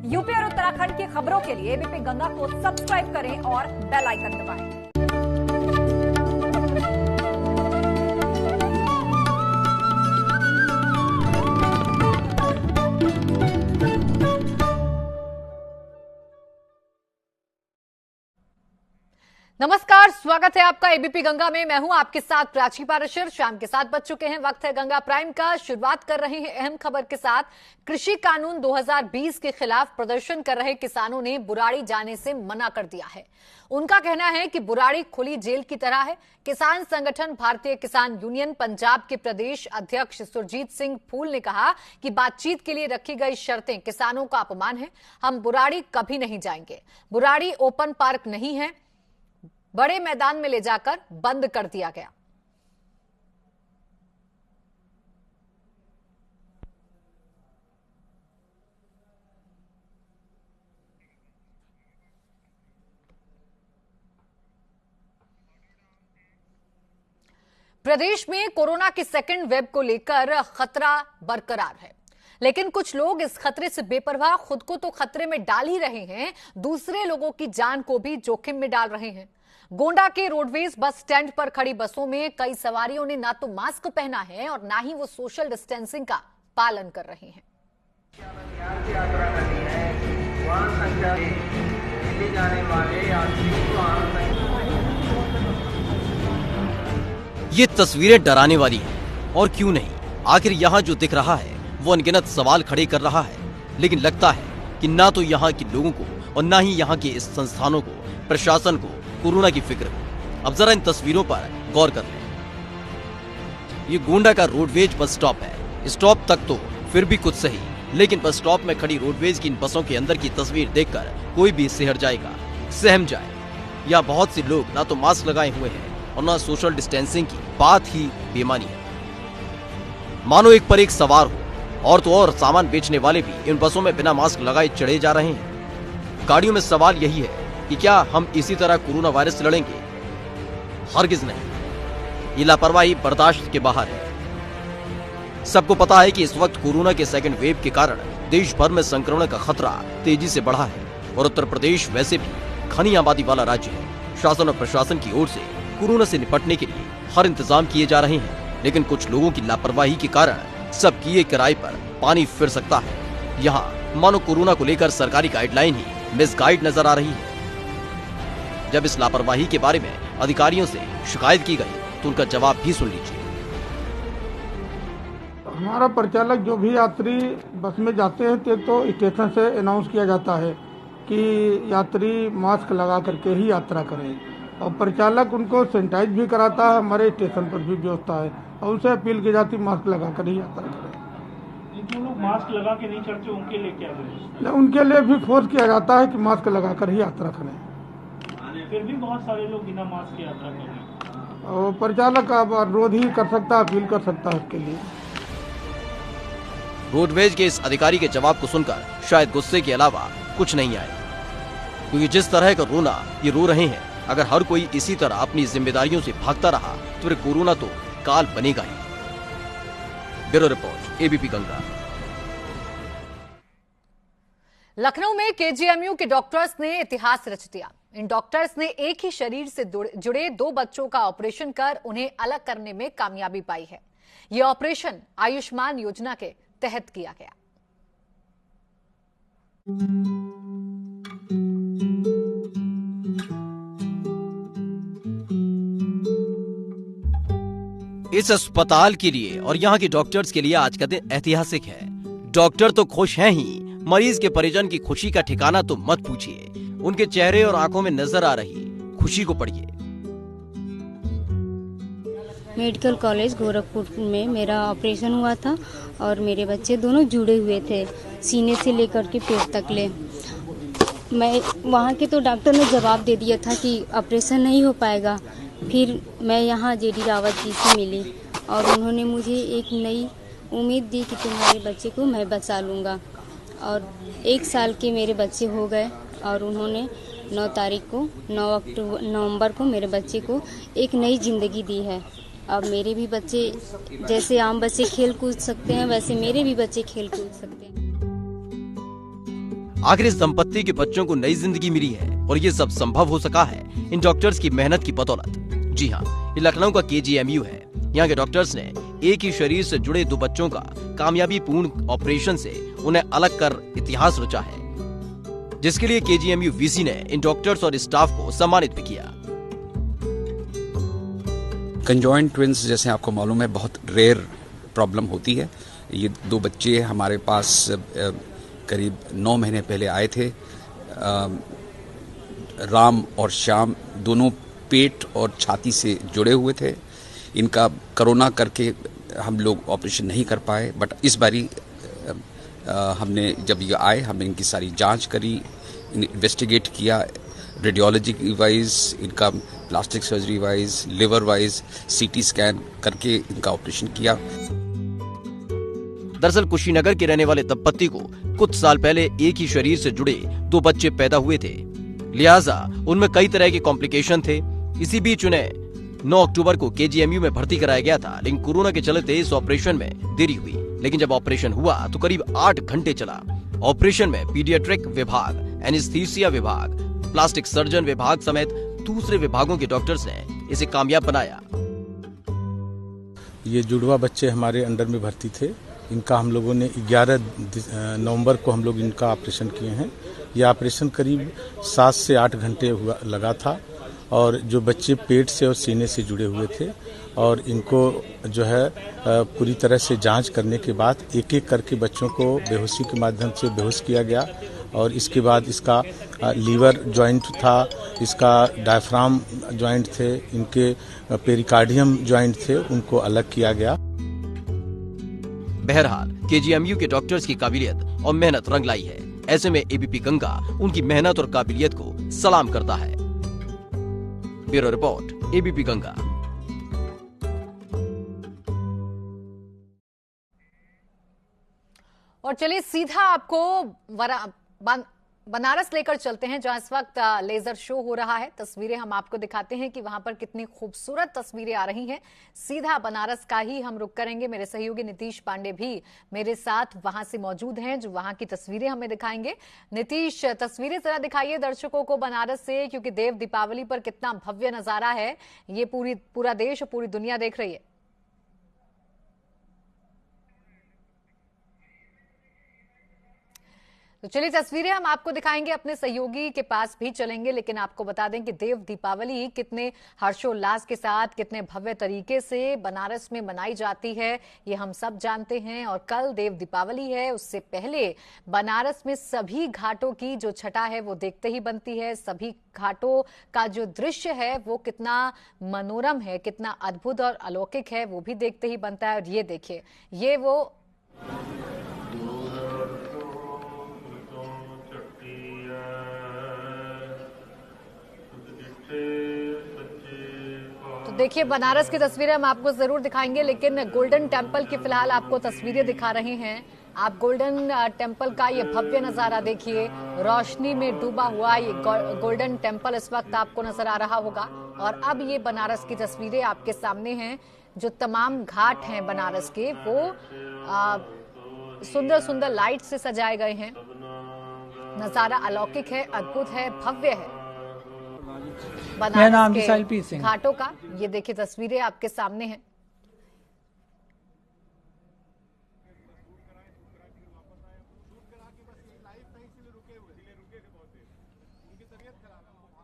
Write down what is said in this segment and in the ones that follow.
UP और उत्तराखंड की खबरों के लिए एबीपी गंगा को सब्सक्राइब करें और बेल आइकन दबाएं। नमस्कार, स्वागत है आपका एबीपी गंगा में। मैं हूं आपके साथ प्राची पाराशर। शाम के 7 बज चुके हैं, वक्त है गंगा प्राइम का। शुरुआत कर रहे हैं अहम खबर के साथ। कृषि कानून 2020 के खिलाफ प्रदर्शन कर रहे किसानों ने बुराड़ी जाने से मना कर दिया है। उनका कहना है कि बुराड़ी खुली जेल की तरह है। किसान संगठन भारतीय किसान यूनियन पंजाब के प्रदेश अध्यक्ष सुरजीत सिंह फूल ने कहा कि बातचीत के लिए रखी गई शर्तें किसानों का अपमान है। हम बुराड़ी कभी नहीं जाएंगे। बुराड़ी ओपन पार्क नहीं है, बड़े मैदान में ले जाकर बंद कर दिया गया। प्रदेश में कोरोना की सेकंड वेव को लेकर खतरा बरकरार है, लेकिन कुछ लोग इस खतरे से बेपरवाह खुद को तो खतरे में डाल ही रहे हैं, दूसरे लोगों की जान को भी जोखिम में डाल रहे हैं। गोंडा के रोडवेज बस स्टैंड पर खड़ी बसों में कई सवारियों ने ना तो मास्क पहना है और ना ही वो सोशल डिस्टेंसिंग का पालन कर रहे हैं। ये तस्वीरें डराने वाली हैं और क्यों नहीं। आखिर यहाँ जो दिख रहा है वो अनगिनत सवाल खड़े कर रहा है, लेकिन लगता है कि ना तो यहाँ के लोगों को और ना ही यहाँ के इस संस्थानों को, प्रशासन को कोरोना की फिक्र है। अब जरा इन तस्वीरों पर गौर कर लें। ये गोंडा का रोडवेज बस स्टॉप है। स्टॉप तक तो फिर भी कुछ सही, लेकिन बस स्टॉप में खड़ी रोडवेज की इन बसों के अंदर की तस्वीर देखकर कोई भी सिहर जाएगा, सहम जाए। यहाँ बहुत से लोग ना तो मास्क लगाए हुए हैं और ना सोशल डिस्टेंसिंग की बात ही बेमानी है। मानो एक पर एक सवार हो, और तो और सामान बेचने वाले भी इन बसों में बिना मास्क लगाए चढ़े जा रहे हैं। गाड़ियों में सवाल यही है कि क्या हम इसी तरह कोरोना वायरस से लड़ेंगे? हरगिज नहीं। ये लापरवाही बर्दाश्त के बाहर है। सबको पता है कि इस वक्त कोरोना के सेकंड वेव के कारण देश भर में संक्रमण का खतरा तेजी से बढ़ा है और उत्तर प्रदेश वैसे भी घनी आबादी वाला राज्य है। शासन और प्रशासन की ओर से कोरोना से निपटने के लिए हर इंतजाम किए जा रहे हैं, लेकिन कुछ लोगों की लापरवाही के कारण सब किए किराए पर पानी फिर सकता है। यहाँ मानो कोरोना को लेकर सरकारी गाइडलाइन ही मिसगाइड नजर आ रही है। जब इस लापरवाही के बारे में अधिकारियों से शिकायत की गई तो उनका जवाब भी सुन लीजिए। हमारा परिचालक जो भी यात्री बस में जाते हैं तो स्टेशन से अनाउंस किया जाता है कि यात्री मास्क लगा करके ही यात्रा करें, और परिचालक उनको सैनिटाइज भी कराता है। हमारे स्टेशन पर भी व्यवस्था है और उनसे अपील की जाती है मास्क लगा कर ही यात्रा करें। जो लोग मास्क लगा के नहीं चढ़ते उनके लिए क्या करें? उनके लिए भी फोर्स किया जाता है कि मास्क लगा कर ही यात्रा करें। फिर भी बहुत सारे लोग बिना मास्क की यात्रा कर रहे हैं और परिचालक अनुरोध ही कर सकता है, अपील कर सकता है उसके लिए। रोडवेज के इस अधिकारी के जवाब को सुनकर शायद गुस्से के अलावा कुछ नहीं आए, क्योंकि जिस तरह का रोना ये रो रहे हैं, अगर हर कोई इसी तरह अपनी जिम्मेदारियों से भागता रहा तो फिर कोरोना तो काल बनेगा ही। Bureau report, ABP Ganga. Lucknow में केजीएमयू के डॉक्टर्स ने इतिहास रच दिया। इन डॉक्टर्स ने एक ही शरीर से जुड़े 2 बच्चों का ऑपरेशन कर उन्हें अलग करने में कामयाबी पाई है। यह ऑपरेशन आयुष्मान योजना के तहत किया गया। इस अस्पताल के लिए और यहाँ के डॉक्टर्स के लिए आज का दिन ऐतिहासिक है। डॉक्टर तो खुश हैं ही, मरीज के परिजन की खुशी का ठिकाना तो मत पूछिए। उनके चेहरे और आंखों में नजर आ रही खुशी को पढ़िए। मेडिकल कॉलेज गोरखपुर में मेरा ऑपरेशन हुआ था और मेरे बच्चे दोनों जुड़े हुए थे, सीने से लेकर के पेट तक ले। मैं वहाँ के तो डॉक्टर ने जवाब दे दिया था कि ऑपरेशन नहीं हो पाएगा। फिर मैं यहाँ जेडी रावत जी से मिली और उन्होंने मुझे एक नई उम्मीद दी कि तुम्हारे बच्चे को मैं बचा लूँगा। और 1 साल के मेरे बच्चे हो गए और उन्होंने 9 नवंबर को मेरे बच्चे को एक नई ज़िंदगी दी है। अब मेरे भी बच्चे जैसे आम बच्चे खेल कूद सकते हैं, वैसे मेरे भी बच्चे खेल कूद सकते हैं। आखिर इस दंपत्ति के बच्चों को नई जिंदगी मिली है और ये सब संभव हो सका है इन डॉक्टर्स की मेहनत की बदौलत। जी हाँ, ये लखनऊ का KGMU है। यहाँ के डॉक्टर्स ने एक ही शरीर से जुड़े 2 बच्चों का कामयाबी पूर्ण ऑपरेशन से उन्हें अलग कर इतिहास रचा है, जिसके लिए KGMU VC ने इन डॉक्टर्स और स्टाफ को सम्मानित भी किया। कंजॉइंट ट्विंस जैसे आपको मालूम है बहुत रेयर प्रॉब्लम होती है। ये 2 बच्चे हमारे पास करीब 9 महीने पहले आए थे। राम और श्याम दोनों पेट और छाती से जुड़े हुए थे। इनका कोरोना करके हम लोग ऑपरेशन नहीं कर पाए, बट इस बारी हमने जब ये आए हमने इनकी सारी जांच करी, इन्वेस्टिगेट किया, रेडियोलॉजी वाइज, इनका plastic surgery wise, liver wise CT scan करके इनका ऑपरेशन किया। दरअसल कुशीनगर के रहने वाले दंपत्ति को कुछ साल पहले एक ही शरीर से जुड़े 2 बच्चे पैदा हुए थे, लिहाजा उनमें कई तरह के कॉम्प्लिकेशन थे। इसी बीच उन्हें 9 अक्टूबर को KGMU में भर्ती कराया गया था, लेकिन कोरोना के चलते इस ऑपरेशन में देरी हुई। लेकिन जब ऑपरेशन हुआ तो करीब 8 घंटे चला। ऑपरेशन में पीडियाट्रिक विभाग, एनेस्थीसिया विभाग, प्लास्टिक सर्जन विभाग समेत दूसरे विभागों के डॉक्टर्स ने इसे कामयाब बनाया। ये जुड़वा बच्चे हमारे अंडर में भर्ती थे। इनका हम लोगों ने 11 नवंबर को हम लोग इनका ऑपरेशन किए हैं। यह ऑपरेशन करीब 7 से 8 घंटे लगा था और जो बच्चे पेट से और सीने से जुड़े हुए थे और इनको जो है पूरी तरह से जांच करने के बाद एक एक करके बच्चों को बेहोशी के माध्यम से बेहोश किया गया और इसके बाद इसका लीवर जॉइंट था, इसका डायफ्राम जॉइंट थे, इनके पेरिकार्डियम जॉइंट थे, उनको अलग किया गया। बहरहाल KGMU के डॉक्टर्स की काबिलियत और मेहनत रंग लाई है। ऐसे में ABP गंगा उनकी मेहनत और काबिलियत को सलाम करता है। Bureau report, ABP Ganga. और चलिए सीधा आपको बनारस लेकर चलते हैं, जहां इस वक्त लेजर शो हो रहा है। तस्वीरें हम आपको दिखाते हैं कि वहां पर कितनी खूबसूरत तस्वीरें आ रही हैं। सीधा बनारस का ही हम रुख करेंगे। मेरे सहयोगी नीतीश पांडे भी मेरे साथ वहां से मौजूद हैं, जो वहां की तस्वीरें हमें दिखाएंगे। नीतीश, तस्वीरें जरा दिखाइए दर्शकों को बनारस से, क्योंकि देव दीपावली पर कितना भव्य नजारा है ये पूरा देश और पूरी दुनिया देख रही है। तो चलिए तस्वीरें हम आपको दिखाएंगे, अपने सहयोगी के पास भी चलेंगे, लेकिन आपको बता दें कि देव दीपावली कितने हर्षोल्लास के साथ, कितने भव्य तरीके से बनारस में मनाई जाती है ये हम सब जानते हैं। और कल देव दीपावली है, उससे पहले बनारस में सभी घाटों की जो छटा है वो देखते ही बनती है। सभी घाटों का जो दृश्य है वो कितना मनोरम है, कितना अद्भुत और अलौकिक है, वो भी देखते ही बनता है। और ये देखिए, ये वो देखिए बनारस की तस्वीरें हम आपको जरूर दिखाएंगे, लेकिन गोल्डन टेम्पल की फिलहाल आपको तस्वीरें दिखा रहे हैं। आप गोल्डन टेम्पल का ये भव्य नजारा देखिए, रोशनी में डूबा हुआ ये गोल्डन टेम्पल इस वक्त आपको नजर आ रहा होगा। और अब ये बनारस की तस्वीरें आपके सामने हैं। जो तमाम घाट हैं बनारस के वो सुंदर सुंदर लाइट से सजाए गए हैं। नजारा अलौकिक है, अद्भुत है, भव्य है बनारस के घाटों का। ये देखिए तस्वीरें आपके सामने हैं।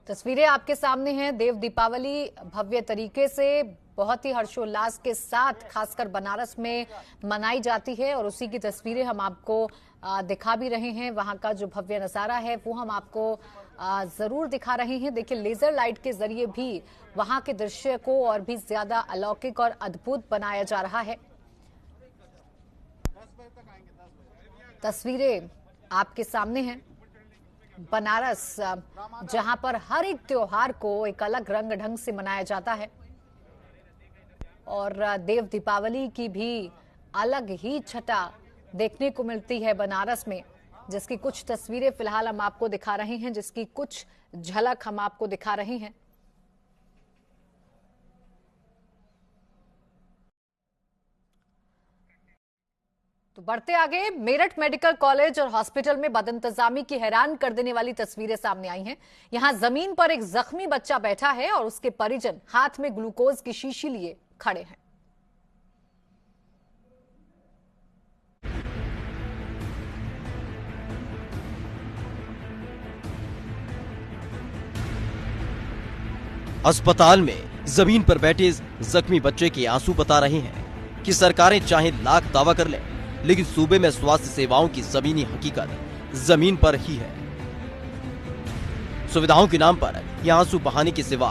तस्वीरें आपके सामने हैं। देव दीपावली भव्य तरीके से बहुत ही हर्षोल्लास के साथ खासकर बनारस में मनाई जाती है और उसी की तस्वीरें हम आपको दिखा भी रहे हैं। वहां का जो भव्य नजारा है वो हम आपको जरूर दिखा रहे हैं। देखिए लेजर लाइट के जरिए भी वहां के दृश्य को और भी ज्यादा अलौकिक और अद्भुत बनाया जा रहा है। तस्वीरें आपके सामने हैं। बनारस जहां पर हर एक त्योहार को एक अलग रंग ढंग से मनाया जाता है और देव दीपावली की भी अलग ही छटा देखने को मिलती है बनारस में, जिसकी कुछ तस्वीरें फिलहाल हम आपको दिखा रहे हैं, जिसकी कुछ झलक हम आपको दिखा रहे हैं। तो बढ़ते आगे, मेरठ मेडिकल कॉलेज और हॉस्पिटल में बदइंतजामी की हैरान कर देने वाली तस्वीरें सामने आई हैं। यहां जमीन पर एक जख्मी बच्चा बैठा है और उसके परिजन हाथ में ग्लूकोज की शीशी लिए खड़े हैं। अस्पताल में जमीन पर बैठे जख्मी बच्चे के आंसू बता रहे हैं कि सरकारें चाहे लाख दावा कर लें, लेकिन सूबे में स्वास्थ्य सेवाओं की जमीनी हकीकत जमीन पर ही है। सुविधाओं के नाम पर यह आंसू बहाने के सिवा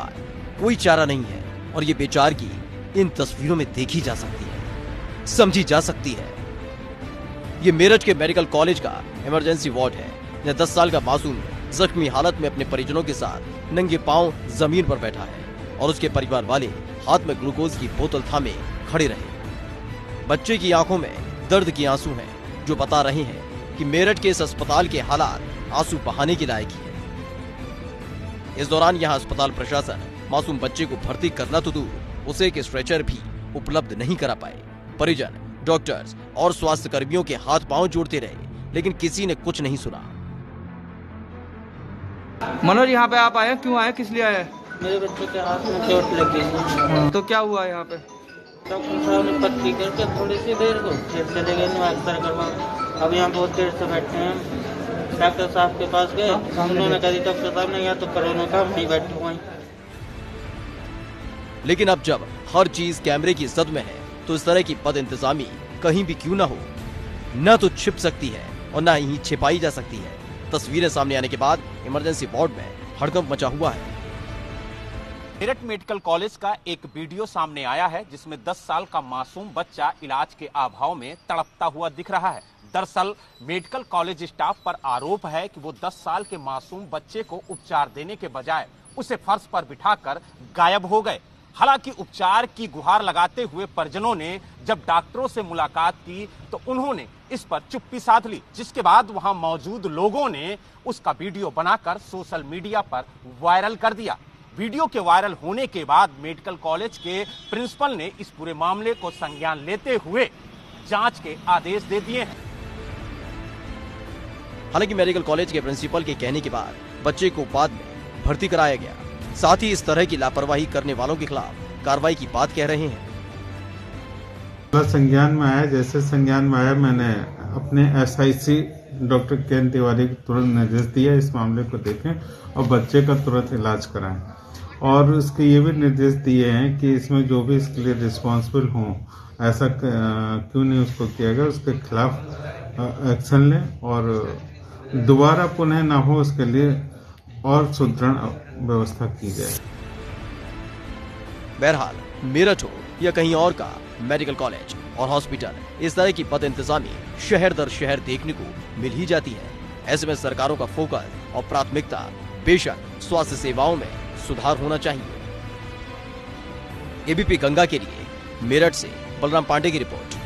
कोई चारा नहीं है और ये बेचारगी इन तस्वीरों में देखी जा सकती है, समझी जा सकती है। ये मेरठ के मेडिकल कॉलेज का इमरजेंसी वार्ड है, जहां 10 साल का मासूम जख्मी हालत में अपने परिजनों के साथ नंगे पांव जमीन पर बैठा है और उसके परिवार वाले हाथ में ग्लूकोज की बोतल थामे खड़े रहे। बच्चे की आंखों में दर्द के आंसू हैं, जो बता रहे हैं कि मेरठ के इस अस्पताल के हालात आंसू बहाने के लायक ही है। इस दौरान यहां अस्पताल प्रशासन मासूम बच्चे को भर्ती करना तो दूर, उसे एक स्ट्रेचर भी उपलब्ध नहीं करा पाए। परिजन, डॉक्टर्स और स्वास्थ्य कर्मियों के हाथ पांव जोड़ते रहे, लेकिन किसी ने कुछ नहीं सुना। मनोज, यहाँ पे आप आए, क्यों आए, किस लिए आए? मेरे बच्चे के हाथ में चोट लग गई। तो क्या हुआ यहाँ पे? डॉक्टर साहब ने पट्टी करके थोड़ी सी देर को फिर चले गए एक्सरे करवा। अब यहाँ बहुत देर से बैठे हैं। डॉक्टर साहब के पास गए, उन्होंने कहा डॉक्टर साहब ने यहाँ तो कोरोना का नहीं बैठे हुए। लेकिन अब जब हर चीज कैमरे की जद में है, तो इस तरह की बदइंतजामी कहीं भी क्यों ना हो, न तो छिप सकती है और न ही छिपाई जा सकती है। तस्वीरें सामने आने के बाद इमरजेंसी वार्ड में हड़कंप मचा हुआ है। मेरठ मेडिकल कॉलेज का एक वीडियो सामने आया है, जिसमें 10 साल का मासूम बच्चा इलाज के अभाव में तड़पता हुआ दिख रहा है। दरअसल मेडिकल कॉलेज स्टाफ पर आरोप है कि वो 10 साल के मासूम बच्चे को उपचार देने के बजाय उसे फर्श पर बिठाकर गायब हो गए। हालांकि उपचार की गुहार लगाते हुए परिजनों ने जब डॉक्टरों से मुलाकात की तो उन्होंने इस पर चुप्पी साध ली, जिसके बाद वहां मौजूद लोगों ने उसका वीडियो बनाकर सोशल मीडिया पर वायरल कर दिया। वीडियो के वायरल होने के बाद मेडिकल कॉलेज के प्रिंसिपल ने इस पूरे मामले को संज्ञान लेते हुए जांच के आदेश दे दिए हैं। हालांकि मेडिकल कॉलेज के प्रिंसिपल के कहने के बाद बच्चे को बाद में भर्ती कराया गया। साथ ही इस तरह की लापरवाही करने वालों के खिलाफ कार्रवाई की बात कह रहे हैं। संज्ञान में आया, जैसे संज्ञान में आया, मैंने अपने SIC डॉक्टर के तिवारी को तुरंत निर्देश दिया इस मामले को देखें और बच्चे का तुरंत इलाज कराएं। और उसके ये भी निर्देश दिए हैं कि इसमें जो भी इसके लिए रिस्पॉन्सिबल हों, ऐसा क्यों नहीं उसको किया गया, उसके खिलाफ एक्शन लें और दोबारा पुनः ना हो, उसके लिए और सुदृढ़ व्यवस्था की जाए। बहरहाल मेरठ हो या कहीं और का मेडिकल कॉलेज और हॉस्पिटल, इस तरह की बदइंतजामी शहर दर शहर देखने को मिल ही जाती है। ऐसे में सरकारों का फोकस और प्राथमिकता बेशक स्वास्थ्य सेवाओं में सुधार होना चाहिए। एबीपी गंगा के लिए मेरठ से बलराम पांडे की रिपोर्ट।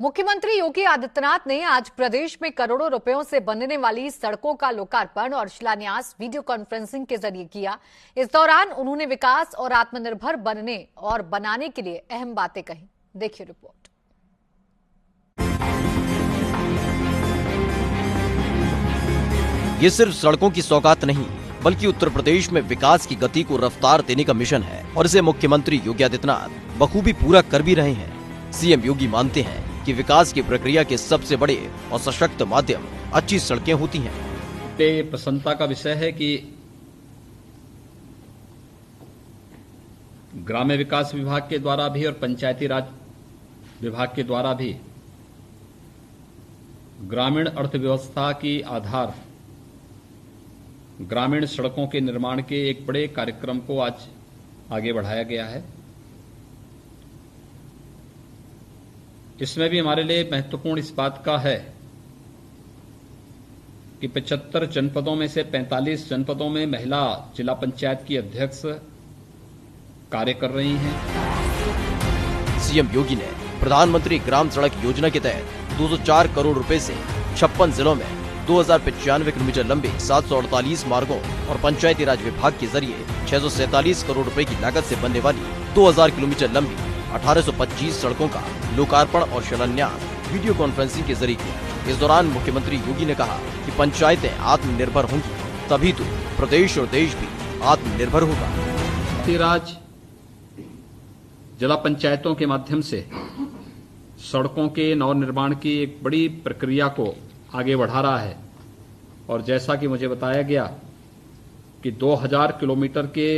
मुख्यमंत्री योगी आदित्यनाथ ने आज प्रदेश में करोड़ों रुपयों से बनने वाली सड़कों का लोकार्पण और शिलान्यास वीडियो कॉन्फ्रेंसिंग के जरिए किया। इस दौरान उन्होंने विकास और आत्मनिर्भर बनने और बनाने के लिए अहम बातें कही। देखिए रिपोर्ट। ये सिर्फ सड़कों की सौगात नहीं, बल्कि उत्तर प्रदेश में विकास की गति को रफ्तार देने का मिशन है और इसे मुख्यमंत्री योगी आदित्यनाथ बखूबी पूरा कर भी रहे हैं। सीएम योगी मानते हैं कि विकास की प्रक्रिया के सबसे बड़े और सशक्त माध्यम अच्छी सड़कें होती हैं। ये प्रसन्नता का विषय है कि ग्राम्य विकास विभाग के द्वारा भी और पंचायती राज विभाग के द्वारा भी ग्रामीण अर्थव्यवस्था की आधार ग्रामीण सड़कों के निर्माण के एक बड़े कार्यक्रम को आज आगे बढ़ाया गया है। इसमें भी हमारे लिए महत्वपूर्ण इस बात का है कि 75 जनपदों में से 45 जनपदों में महिला जिला पंचायत की अध्यक्ष कार्य कर रही हैं। सीएम योगी ने प्रधानमंत्री ग्राम सड़क योजना के तहत 204 करोड़ रुपए से 56 जिलों में 2095 किलोमीटर लंबे 748 मार्गों और पंचायती राज विभाग के जरिए 647 करोड़ रुपए की लागत से बनने वाली 2000 किलोमीटर लंबी 1825 सड़कों का लोकार्पण और शिलान्यास वीडियो कॉन्फ्रेंसिंग के जरिए किया। इस दौरान मुख्यमंत्री योगी ने कहा कि पंचायतें आत्मनिर्भर होंगी तभी तो प्रदेश और देश भी आत्मनिर्भर होगा। राज्य जिला पंचायतों के माध्यम से सड़कों के नवनिर्माण की एक बड़ी प्रक्रिया को आगे बढ़ा रहा है और जैसा कि मुझे बताया गया कि 2000 किलोमीटर के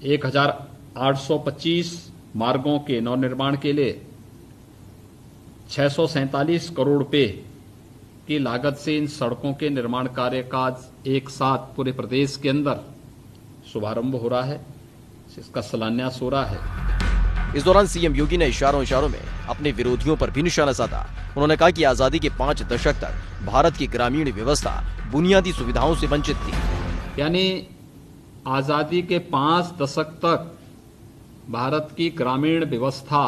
1825 मार्गों के नवनिर्माण के लिए 647 करोड़ रुपए की लागत से इन सड़कों के निर्माण कार्य का एक साथ पूरे प्रदेश के अंदर शुभारंभ हो रहा है, इसका शिलान्यास हो रहा है। इस दौरान सीएम योगी ने इशारों में अपने विरोधियों पर भी निशाना साधा। उन्होंने कहा कि आजादी के 5 दशक तक भारत की ग्रामीण व्यवस्था बुनियादी सुविधाओं से वंचित थी। यानी आजादी के 5 दशक तक भारत की ग्रामीण व्यवस्था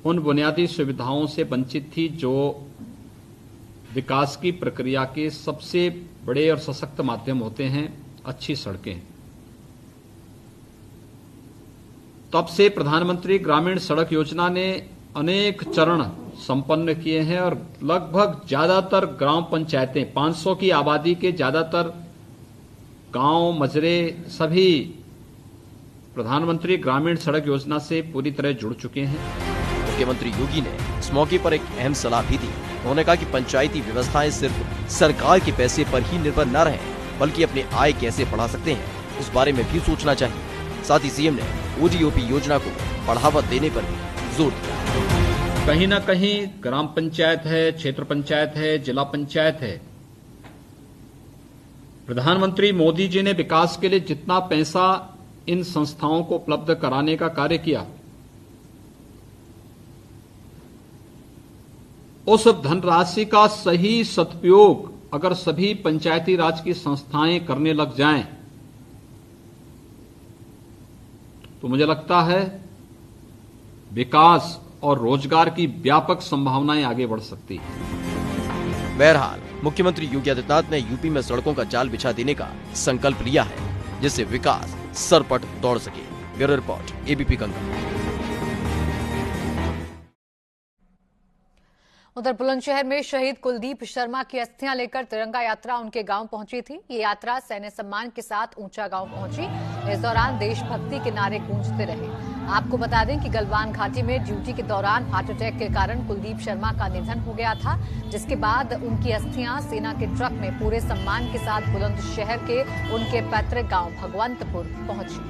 उन बुनियादी सुविधाओं से वंचित थी जो विकास की प्रक्रिया के सबसे बड़े और सशक्त माध्यम होते हैं, अच्छी सड़कें। तब से प्रधानमंत्री ग्रामीण सड़क योजना ने अनेक चरण संपन्न किए हैं और लगभग ज्यादातर ग्राम पंचायतें 500 की आबादी के ज्यादातर गांव मजरे सभी प्रधानमंत्री ग्रामीण सड़क योजना से पूरी तरह जुड़ चुके हैं। मुख्यमंत्री योगी ने इस मौके पर एक अहम सलाह भी दी। उन्होंने कहा कि पंचायती व्यवस्थाएं सिर्फ सरकार के पैसे पर ही निर्भर न रहें, बल्कि अपनी आय कैसे बढ़ा सकते हैं इस बारे में भी सोचना चाहिए। साथ ही सीएम ने ओडीओपी योजना को बढ़ावा देने पर भी जोर दिया। कहीं न कहीं ग्राम पंचायत है, क्षेत्र पंचायत है, जिला पंचायत है, प्रधानमंत्री मोदी जी ने विकास के लिए जितना पैसा इन संस्थाओं को उपलब्ध कराने का कार्य किया, उस धनराशि का सही सदुपयोग अगर सभी पंचायती राज की संस्थाएं करने लग जाएं, तो मुझे लगता है विकास और रोजगार की व्यापक संभावनाएं आगे बढ़ सकती हैं। बहरहाल मुख्यमंत्री योगी आदित्यनाथ ने यूपी में सड़कों का जाल बिछा देने का संकल्प लिया है, जिससे विकास सरपट दौड़ सके। Bureau report, ABP Ganga. उधर बुलंदशहर में शहीद कुलदीप शर्मा की अस्थियां लेकर तिरंगा यात्रा उनके गांव पहुंची थी। ये यात्रा सैन्य सम्मान के साथ ऊंचा गांव पहुंची। इस दौरान देशभक्ति के नारे गूंजते रहे। आपको बता दें कि गलवान घाटी में ड्यूटी के दौरान हार्ट अटैक के कारण कुलदीप शर्मा का निधन हो गया था, जिसके बाद उनकी अस्थियां सेना के ट्रक में पूरे सम्मान के साथ बुलंदशहर के उनके पैतृक गांव भगवंतपुर पहुंची।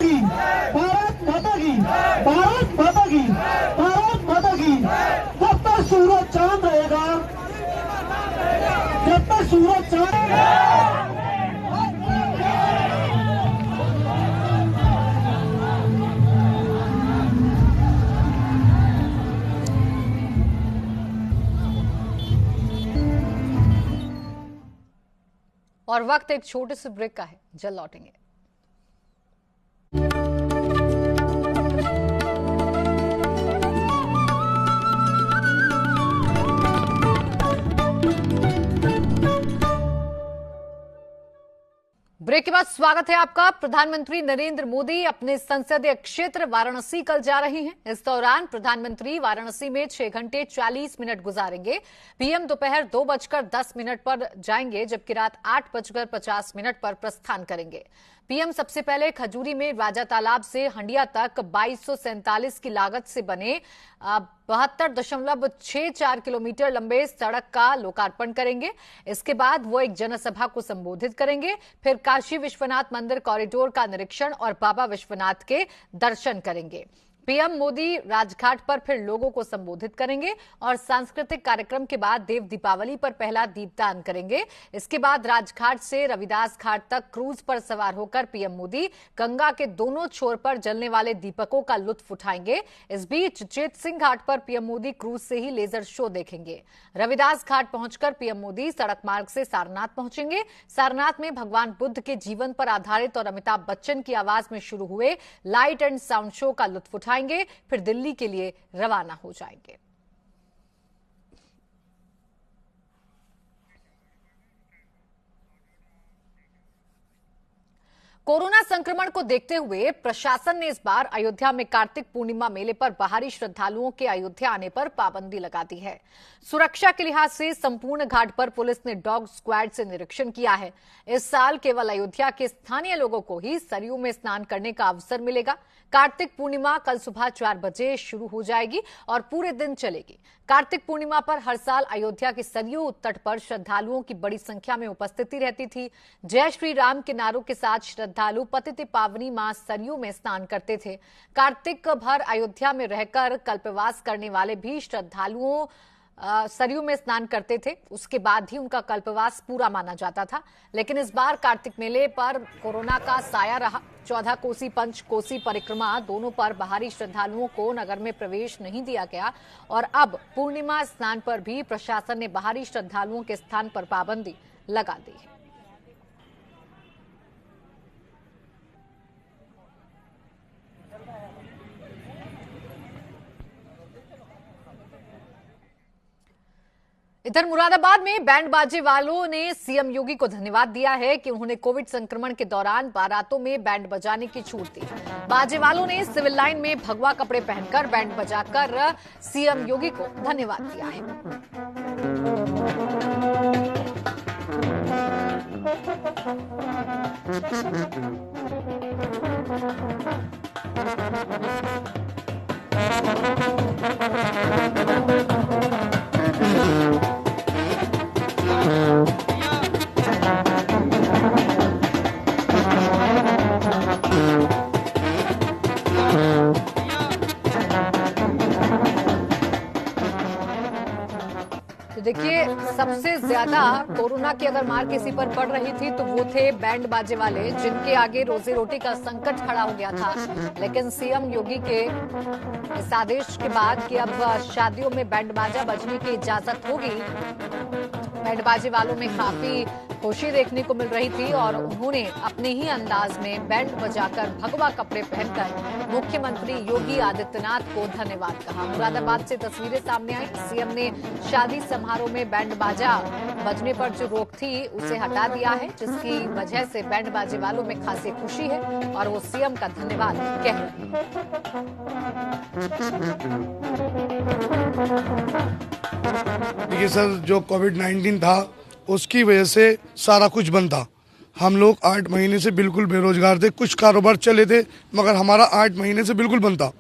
भारत माता की, भारत माता की, भारत माता की। जब तक सूरज चांद रहेगा, जब तक सूरज चांद और वक्त एक छोटे से ब्रेक का है, जल्द लौटेंगे। ब्रेक के बाद स्वागत है आपका। प्रधानमंत्री नरेंद्र मोदी अपने संसदीय क्षेत्र वाराणसी कल जा रहे हैं। इस दौरान प्रधानमंत्री वाराणसी में 6 घंटे 40 मिनट गुजारेंगे। पीएम दोपहर 2:10 पर जाएंगे, जबकि रात 8:50 पर प्रस्थान करेंगे। पीएम सबसे पहले खजूरी में राजा तालाब से हंडिया तक 2247 की लागत से बने 72.64 किलोमीटर लंबे सड़क का लोकार्पण करेंगे। इसके बाद वो एक जनसभा को संबोधित करेंगे। फिर काशी विश्वनाथ मंदिर कॉरिडोर का निरीक्षण और बाबा विश्वनाथ के दर्शन करेंगे। पीएम मोदी राजघाट पर फिर लोगों को संबोधित करेंगे और सांस्कृतिक कार्यक्रम के बाद देव दीपावली पर पहला दीपदान करेंगे। इसके बाद राजघाट से रविदास घाट तक क्रूज पर सवार होकर पीएम मोदी गंगा के दोनों छोर पर जलने वाले दीपकों का लुत्फ उठाएंगे। इस बीच चेत सिंह घाट पर पीएम मोदी क्रूज से ही लेजर शो देखेंगे। रविदास घाट पहुंचकर पीएम मोदी सड़क मार्ग से सारनाथ पहुंचेंगे। सारनाथ में भगवान बुद्ध के जीवन पर आधारित और अमिताभ बच्चन की आवाज में शुरू हुए लाइट एंड साउंड शो का लुत्फ उठाएंगे। दिखाएंगे, फिर दिल्ली के लिए रवाना हो जाएंगे। कोरोना संक्रमण को देखते हुए प्रशासन ने इस बार अयोध्या में कार्तिक पूर्णिमा मेले पर बाहरी श्रद्धालुओं के अयोध्या आने पर पाबंदी लगा दी है। सुरक्षा के लिहाज से संपूर्ण घाट पर पुलिस ने डॉग स्क्वाड से निरीक्षण किया है। इस साल केवल अयोध्या के स्थानीय लोगों को ही सरयू में स्नान करने का अवसर मिलेगा। कार्तिक पूर्णिमा कल सुबह 4 बजे शुरू हो जाएगी और पूरे दिन चलेगी। कार्तिक पूर्णिमा पर हर साल अयोध्या के सरयू तट पर श्रद्धालुओं की बड़ी संख्या में उपस्थिति रहती थी। जय श्री राम के नारों के साथ श्रद्धालु पतित पावनी मां सरयू में स्नान करते थे। कार्तिक भर अयोध्या में रहकर कल्पवास करने वाले भी श्रद्धालुओं सरयू में स्नान करते थे, उसके बाद ही उनका कल्पवास पूरा माना जाता था। लेकिन इस बार कार्तिक मेले पर कोरोना का साया रहा। 14 कोसी पंच कोसी परिक्रमा दोनों पर बाहरी श्रद्धालुओं को नगर में प्रवेश नहीं दिया गया और अब पूर्णिमा स्नान पर भी प्रशासन ने बाहरी श्रद्धालुओं के स्थान पर पाबंदी लगा दी है। इधर मुरादाबाद में बैंड बाजे वालों ने सीएम योगी को धन्यवाद दिया है कि उन्होंने कोविड संक्रमण के दौरान बारातों में बैंड बजाने की छूट दी। बाजे वालों ने सिविल लाइन में भगवा कपड़े पहनकर बैंड बजाकर सीएम योगी को धन्यवाद दिया है। तो देखिए, सबसे ज्यादा कोरोना की अगर मार किसी पर पड़ रही थी तो वो थे बैंड बाजे वाले, जिनके आगे रोजी रोटी का संकट खड़ा हो गया था। लेकिन सीएम योगी के इस आदेश के बाद कि अब शादियों में बैंड बाजा बजने की इजाजत होगी, बैंड बाजे वालों में काफी खुशी देखने को मिल रही थी और उन्होंने अपने ही अंदाज में बैंड बजाकर भगवा कपड़े पहनकर मुख्यमंत्री योगी आदित्यनाथ को धन्यवाद कहा। मुरादाबाद से तस्वीरें सामने आई। सीएम ने शादी समारोह में बैंड बाजा बजने पर जो रोक थी उसे हटा दिया है, जिसकी वजह से बैंड बाजे वालों में खासी खुशी है और वो सीएम का धन्यवाद कह रहे हैं। देखिए सर, जो कोविड-19 था उसकी वजह से सारा कुछ बंद था। हम लोग 8 महीने से बिल्कुल बेरोजगार थे। कुछ कारोबार चले थे मगर हमारा 8 महीने से बिल्कुल बंद था।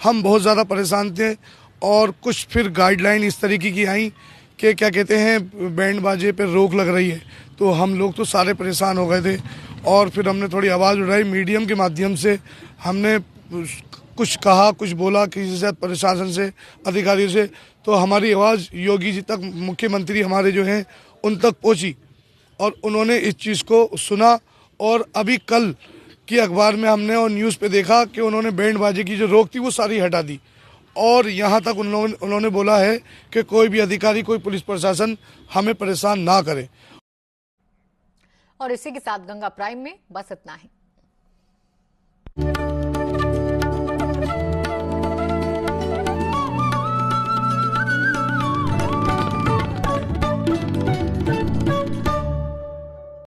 हम बहुत ज़्यादा परेशान थे और कुछ फिर गाइडलाइन इस तरीके की आई कि क्या कहते हैं, बैंड बाजे पे रोक लग रही है। तो हम लोग तो सारे परेशान हो गए थे और फिर हमने थोड़ी आवाज़ उठाई मीडियम के माध्यम से। हमने कुछ कहा, कुछ बोला किसी से, प्रशासन से, अधिकारियों से, तो हमारी आवाज़ योगी जी तक, मुख्यमंत्री हमारे जो हैं उन तक पहुंची और उन्होंने इस चीज़ को सुना। और अभी कल की अखबार में हमने और न्यूज़ पे देखा कि उन्होंने बैंड बाजे की जो रोक थी वो सारी हटा दी और यहाँ तक उन्होंने बोला है कि कोई भी अधिकारी, कोई पुलिस प्रशासन हमें परेशान ना करे। और इसी के साथ गंगा प्राइम में बस इतना ही।